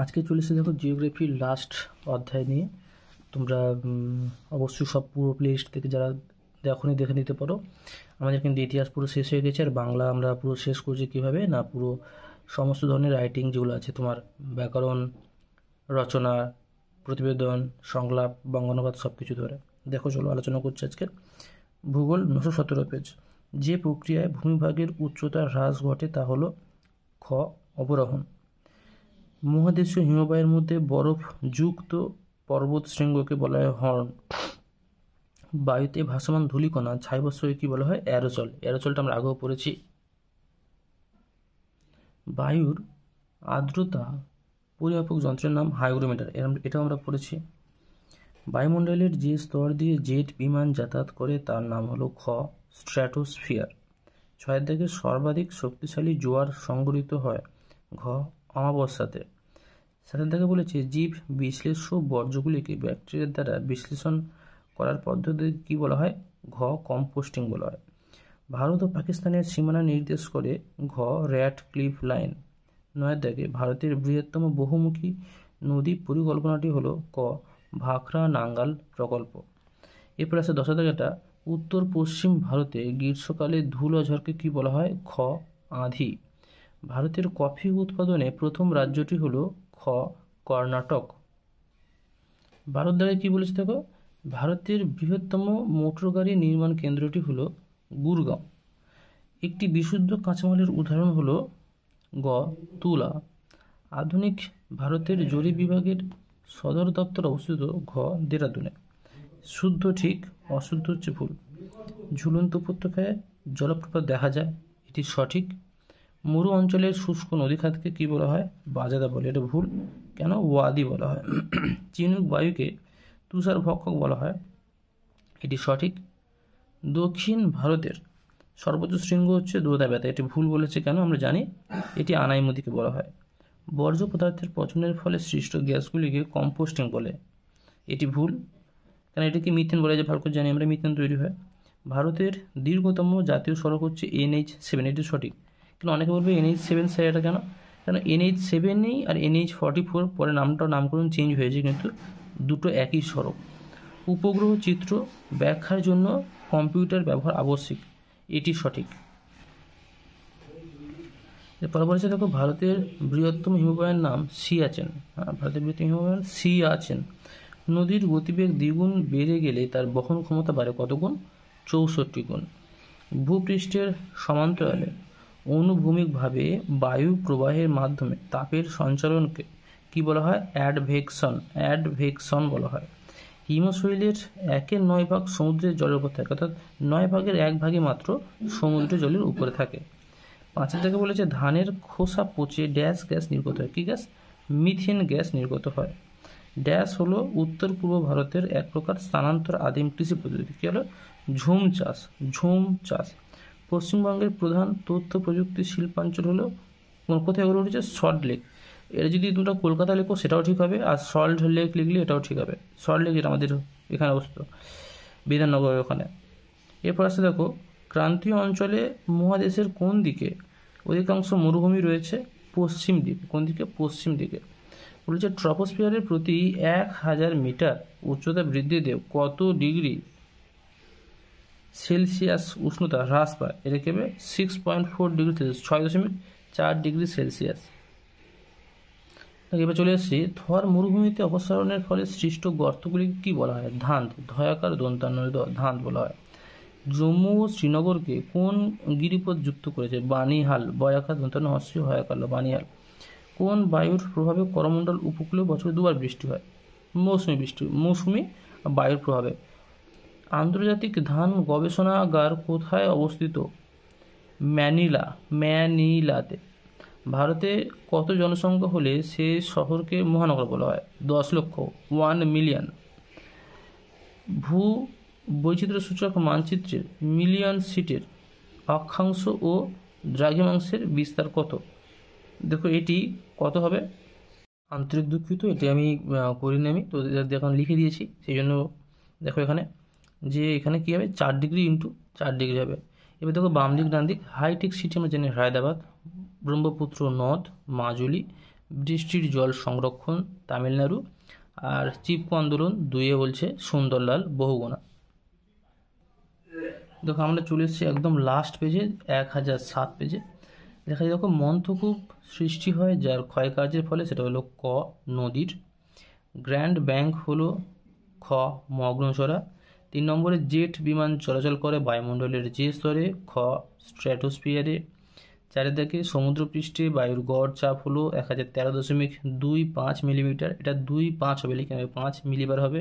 আজকে চলে এসে দেখো জিওগ্রাফির লাস্ট অধ্যায় নিয়ে। তোমরা অবশ্যই সব পুরো প্লেলিস্ট থেকে যারা দেখোনি দেখে নিতে পারো। আমাদের কিন্তু ইতিহাস পুরো শেষ হয়ে গেছে, আর বাংলা আমরা পুরো শেষ করছি কীভাবে না, পুরো সমস্ত ধরনের রাইটিং যেগুলো আছে তোমার ব্যাকরণ, রচনা, প্রতিবেদন, সংলাপ, বঙ্গানুবাদ সব কিছু ধরে দেখো। চলো আলোচনা করছি আজকে। ভূগোল 917 পেজ। যে প্রক্রিয়ায় ভূমিভাগের উচ্চতার হ্রাস ঘটে তা হলো খ অবরোহণ। মহাদেশীয় হিমবাহের মধ্যে বরফযুক্ত পর্বত শৃঙ্গকে বলা হয় হর্ন। বায়ুতে ভাসমান ধূলিকণা ছাইবস্ত্রকে কি বলা হয়? অ্যারোসল। অ্যারোসলটা আমরা আগেও পড়েছি। বায়ুর আর্দ্রতা পরিমাপক যন্ত্রের নাম হাইগ্রোমিটার, এটাও আমরা পড়েছি। বায়ুমণ্ডলের যে স্তর দিয়ে জেট বিমান যাতায়াত করে তার নাম হলো খ স্ট্র্যাটোস্ফিয়ার। 6 থেকে সর্বাধিক শক্তিশালী জোয়ার সংঘটিত হয় ঘ অমাবস্যাতে। 7 থেকে বলেছে জীব বিশ্লেষ্য বর্জ্যগুলিকে ব্যাকটেরিয়ার দ্বারা বিশ্লেষণ করার পদ্ধতি কি বলা হয়? ঘ কম্পোস্টিং বলা হয়। ভারত ও পাকিস্তানের সীমানা নির্দেশ করে ঘ র্যাট ক্লিফ লাইন। 9 থেকে ভারতের বৃহত্তম বহুমুখী নদী পরিকল্পনাটি হলো ক ভাখরা নাঙ্গাল প্রকল্প। এরপর আছে 10 টাকাটা উত্তর পশ্চিম ভারতে গ্রীষ্মকালে ধুলো ঝড়কে কি বলা হয়? খ আঁধি। ভারতের কফি উৎপাদনে প্রথম রাজ্যটি হলো খ কর্ণাটক। ভারত দ্বারা কি বলেছে দেখো, ভারতের বৃহত্তম মোটর গাড়ি নির্মাণ কেন্দ্রটি হলো গুরগাঁও। একটি বিশুদ্ধ কাঁচামালের উদাহরণ হলো গ তুলা। আধুনিক ভারতের জরিপ বিভাগের সদর দপ্তর অবস্থিত ঘ দেরাদুনে। শুদ্ধ ঠিক, অশুদ্ধ হচ্ছে ভুল। ঝুলন্ত উপত্যকায় জলপ্রপাত দেখা যায়, এটি সঠিক। মরু অঞ্চলের শুষ্ক নদীখাতকে কি বলা হয়? বাজাদা বলে, এটা ভুল। কেন? ওয়াদি বলা হয়। চিনুক বায়ুকে তুষার ভক্ষক বলা হয়, এটি সঠিক। দক্ষিণ ভারতের সর্বোচ্চ শৃঙ্গ হচ্ছে দোদাবেতা, এটি ভুল বলেছে। কেন? আমরা জানি এটি আনাইমুদিকে বলা হয়। বর্জ্য পদার্থের পচনের ফলে সৃষ্ট গ্যাসগুলিকে কম্পোস্টিং বলে, এটি ভুল। কেন? এটাকে মিথেন বলে, যে ভালো করে জানি আমরা মিথেন তৈরি হয়। ভারতের দীর্ঘতম জাতীয় সড়ক হচ্ছে NH7, এটি সঠিক। কিন্তু অনেকে বলবে NH7 স্যার, এটা কেন? কেন NH7 আর NH44 পরে নামকরণ চেঞ্জ হয়েছে, কিন্তু দুটো একই সড়ক। উপগ্রহ চিত্র ব্যাখ্যার জন্য কম্পিউটার ব্যবহার আবশ্যিক, এটি সঠিক। এরপর বলেছে দেখো ভারতের বৃহত্তম হিমবাহের নাম সিয়াচেন। ভারতের বৃহত্তম হিমবাহ সিয়াচেন। নদীর গতিবেগ দ্বিগুণ বেড়ে গেলে তার বহন ক্ষমতা বাড়ে কত গুণ? 64 গুণ। ভূপৃষ্ঠের সমান্তরালে অনুভূমিকভাবে বায়ু প্রবাহের মাধ্যমে তাপের সঞ্চালনকে কি বলা হয়? অ্যাডভেকশন বলা হয়। হিমশৈলের 1/9 ভাগ সমুদ্রের জলের উপর থাকে, অর্থাৎ 9 ভাগের 1 ভাগে মাত্র সমুদ্রের জলের উপরে থাকে। 5 থেকে বলেছে ধানের খোসা পচে ড্যাশ গ্যাস নির্গত হয়, কি গ্যাস? মিথেন গ্যাস নির্গত হয়। ড্যাশ হলো উত্তর পূর্ব ভারতের এক প্রকার স্থানান্তর আদিম কৃষি পদ্ধতি, কি হলো? ঝুম চাষ। পশ্চিমবঙ্গের প্রধান তথ্য প্রযুক্তি শিল্পাঞ্চল হলো কোথায় গড়ে উঠেছে? Salt lake. এটা যদি তোমরা কলকাতা লেখো সেটাও ঠিক হবে, আর সল্ট লেক লিখলে এটাও ঠিক হবে। সল্ট লেক যেটা আমাদের এখানে অবস্থিত, বিধাননগরের ওখানে। এরপর আসতে দেখো ক্রান্তীয় অঞ্চলে মহাদেশের কোন দিকে অধিকাংশ মরুভূমি রয়েছে? পশ্চিম দিকে। কোন দিকে? পশ্চিম দিকে। বলেছে ট্রপোস্ফিয়ারের প্রতি 1000 মিটার উচ্চতা বৃদ্ধিতে কত ডিগ্রি সেলসিয়াস উষ্ণতা হ্রাস পায়? এটা কেবে 6.4 ডিগ্রি সেলসিয়াস, 6.4 ডিগ্রি সেলসিয়াস। এবার চলে এসেছি থর মরুভূমিতে অপসারণের ফলে সৃষ্ট গর্তগুলিকে কি বলা হয়? ধান্ত। ধয়াকার দন্তান্ন ধান্ত বলা হয়। জম্মু ও শ্রীনগরকে কোন গিরিপথ যুক্ত করেছে? বানিহাল। বয়াকার দন্তান্ন হস্যি হয়াকাল, বানিহাল। কোন বায়ুর প্রভাবে করমণ্ডল উপকূলে বছরে 2বার বৃষ্টি হয়? মৌসুমি বায়ুর প্রভাবে। আন্তর্জাতিক ধান গবেষণাগার কোথায় অবস্থিত? ম্যানিলাতে। ভারতে কত জনসংখ্যা হলে সে শহরকে মহানগর বলা হয়? 10 লক্ষ, 1 মিলিয়ন। ভূ বৈচিত্র্য সূচক মানচিত্রের মিলিয়ন সিটের অক্ষাংশ ও দ্রাঘিমাংশের বিস্তার কত? দেখো এটি কত হবে? আন্তরিক দুঃখিত, এটি আমি করিনি, আমি তো এখন লিখে দিয়েছি, সেই জন্য দেখো এখানে যে এখানে কী হবে? 4 ডিগ্রি ইন্টু 4 ডিগ্রি হবে। এবার দেখো বাম দিক ডান দিক। হাইটেক সিটি আমরা জানি হায়দ্রাবাদ, ব্রহ্মপুত্র নদ মাজুলি, বৃষ্টির জল সংরক্ষণ তামিলনাড়ু। আর চিপকো আন্দোলন 2 বলছে সুন্দরলাল বহুগুণা। দেখো আমরা চলে এসেছি একদম লাস্ট পেজে 1007 পেজে। দেখা যায় দেখো মন্থকূপ সৃষ্টি হয় যার ক্ষয়কার্যের ফলে, সেটা হলো ক নদীর। গ্র্যান্ড ব্যাংক হলো খ মগ্নচড়া। 3 নম্বরে জেট বিমান চলাচল করে বায়ুমণ্ডলের যে স্তরে, খ স্ট্র্যাটোস্ফিয়ারে। 4 থেকে সমুদ্রপৃষ্ঠে বায়ুর গড় চাপ হলো 1013.25 মিলিমিটার। এটা 25 হবে, লিখে নেবে, 5 মিলিবার হবে।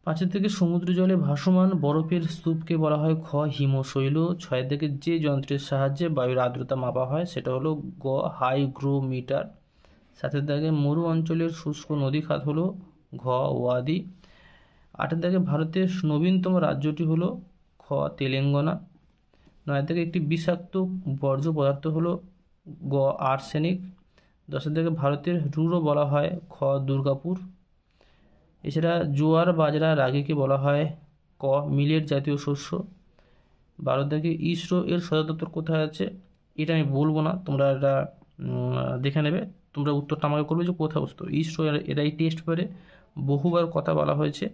5 থেকে সমুদ্র জলে ভাসমান বরফের স্তূপকে বলা হয় খ হিমশৈল। 6 থেকে যে যন্ত্রের সাহায্যে বায়ুর আর্দ্রতা মাপা হয় সেটা হলো গ হাইগ্রোমিটার। 7 থেকে মরু অঞ্চলের শুষ্ক নদী খাত হলো ঘ ওয়াদি। 8 থেকে ভারতের নবীনতম রাজ্যটি হলো খ তেলেঙ্গানা। 9 থেকে একটি বিষাক্ত বর্জ্য পদার্থ হলো গ আর্সেনিক। 10 থেকে ভারতের রুরো বলা হয় খ দুর্গাপুর। এছাড়া জোয়ার বাজরা রাগিকে বলা হয় ক মিলেট জাতীয় শস্য। 12 থেকে ইসরো এর সদর দপ্তর কোথায় আছে, এটা আমি বলবো না, তোমরা এটা দেখে নেবে। তোমরা উত্তরটা আমাকে করবে যে কোথায় অবস্থিত। ইসরো এটাই টেস্ট পেপারে বহুবার কথা বলা হয়েছে।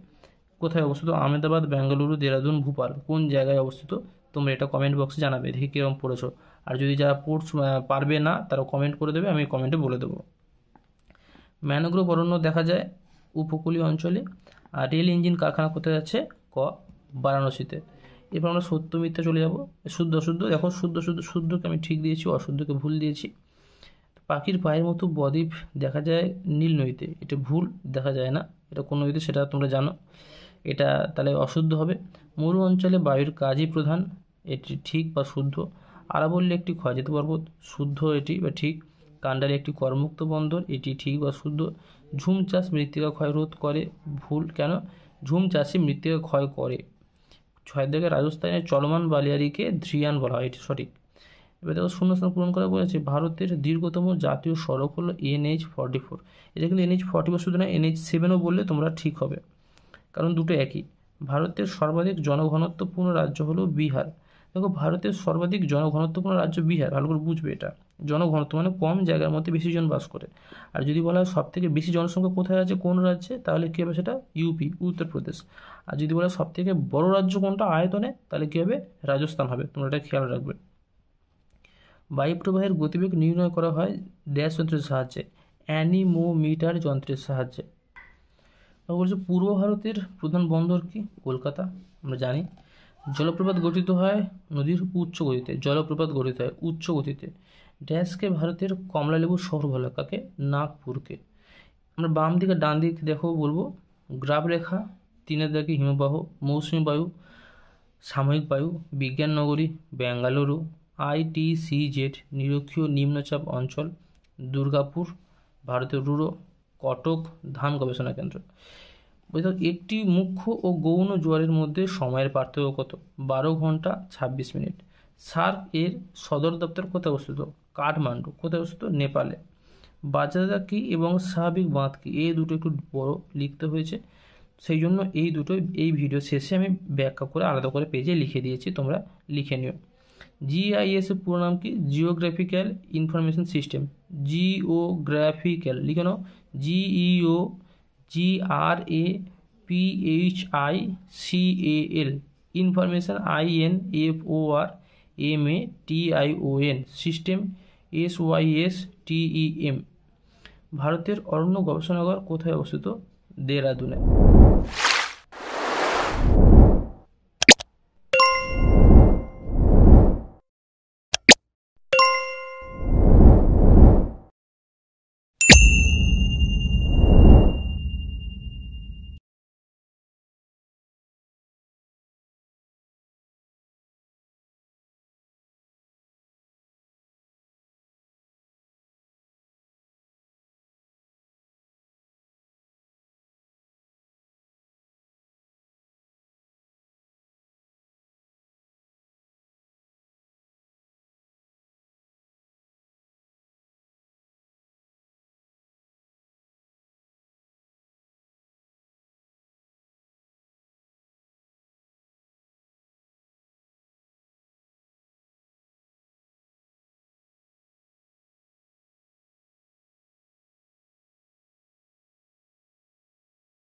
কোথায় অবস্থিত? আহমেদাবাদ, বেঙ্গালুরু, দেরাদুন, ভোপাল, কোন জায়গায় অবস্থিত? তোমরা এটা কমেন্ট বক্সে জানাবে, দেখি কীরকম পড়েছো। আর যদি যারা পারবে না তারা কমেন্ট করে দেবে, আমি কমেন্টে বলে দেবো। ম্যানগ্রোভ অরণ্য দেখা যায় উপকূলীয় অঞ্চলে। আর রেল ইঞ্জিন কারখানা কোথায় আছে? ক বারাণসীতে। এরপর আমরা সত্য মিথ্যা চলে যাব। শুদ্ধ অশুদ্ধ, দেখো শুদ্ধকে আমি ঠিক দিয়েছি, অশুদ্ধকে ভুল দিয়েছি। পাখির পায়ের মতো বদ্বীপ দেখা যায় নীল নদীতে, এটা ভুল, দেখা যায় না, এটা কোন নদীতে সেটা তোমরা জানো, এটা তাহলে অশুদ্ধ হবে। মরু অঞ্চলে বায়ুর কাজই প্রধান, এটি ঠিক বা শুদ্ধ। আরাবল্লী একটি ক্ষয়জাত পর্বত, শুদ্ধ এটি বা ঠিক। কান্ডারি একটি করমুক্ত বন্দর, এটি ঠিক বা শুদ্ধ। ঝুম চাষ মৃত্তিকা ক্ষয় রোধ করে, ভুল। কেন? ঝুম চাষে মৃত্তিকা ক্ষয় করে। 6 থেকে রাজস্থানের চলমান বালিয়াড়িকে ধ্রিয়ান বলা হয়, এটি সঠিক। এবার দেখো শূন্যস্থান পূরণ করা বলেছে। ভারতের দীর্ঘতম জাতীয় সড়ক হলো NH-44। এটা কিন্তু NH-44 শুধু না, NH-7ও বললে তোমরা ঠিক হবে, কারণ দুটো একই। ভারতের সর্বাধিক জনঘনত্বপূর্ণ রাজ্য হলো বিহার। দেখো ভারতের সর্বাধিক জনঘনত্বপূর্ণ রাজ্য বিহার, ভালো করে বুঝবে এটা। জনঘনত্ব মানে কম জায়গার মধ্যে বেশি জন বাস করে। আর যদি বলা হয় সব থেকে বেশি জনসংখ্যা কোথায় আছে কোন রাজ্যে, তাহলে কী হবে সেটা? ইউপি, উত্তরপ্রদেশ। আর যদি বলা হয় সব থেকে বড় রাজ্য কোনটা আয়তনে, তাহলে কী হবে? রাজস্থান হবে। তোমরা এটা খেয়াল রাখবে। বায়ু প্রবাহের গতিবেগ নির্ণয় করা হয় ড্যাশ যন্ত্রের সাহায্যে, অ্যানিমোমিটার যন্ত্রের সাহায্যে। বলছে পূর্ব ভারতের প্রধান বন্দর কি? কলকাতা, আমরা জানি। জলপ্রপাত গঠিত হয় নদীর উচ্চ গতিতে, জলপ্রপাত গঠিত হয় উচ্চ গতিতে। ড্যাশকে ভারতের কমলালেবু শহর বলা হয়, কাকে? নাগপুরকে। আমরা বাম দিকে ডান দিক দেখো বলবো। গ্রাফ রেখা, 3 দাগে হিমবাহ, মৌসুমী বায়ু, সাময়িক বায়ু, বিজ্ঞান নগরী বেঙ্গালুরু, ITCZ নিরক্ষীয় নিম্নচাপ অঞ্চল, দুর্গাপুর ভারতের রুরো, কটক ধান গবেষণা কেন্দ্র। বুঝতে একটি মুখ্য ও গৌণ জোয়ারের মধ্যে সময়ের পার্থক্য কত? 12 ঘন্টা 26 মিনিট। সার্ক এর সদর দপ্তর কোথায় অবস্থিত? কাঠমান্ডু। কোথায় অবস্থিত? নেপালে। বাজরা কি এবং স্বাভাবিক বাঁধ কি, এই দুটো একটু বড় লিখতে হয়েছে, সেই জন্য এই দুটো এই ভিডিও শেষে আমি ব্যাখ্যা করে আলাদা করে পেজে লিখে দিয়েছি, তোমরা লিখে নিও। GIS এর পুরো নাম কি? Geographical information system. জিওগ্রাফিক্যাল লিখে নাও, GEOGRAPHICAL, information INFORMATION, system SYSTEM। ভারতের অরণ্য গবেষণাগার কোথায় অবস্থিত? দেরাদুনে।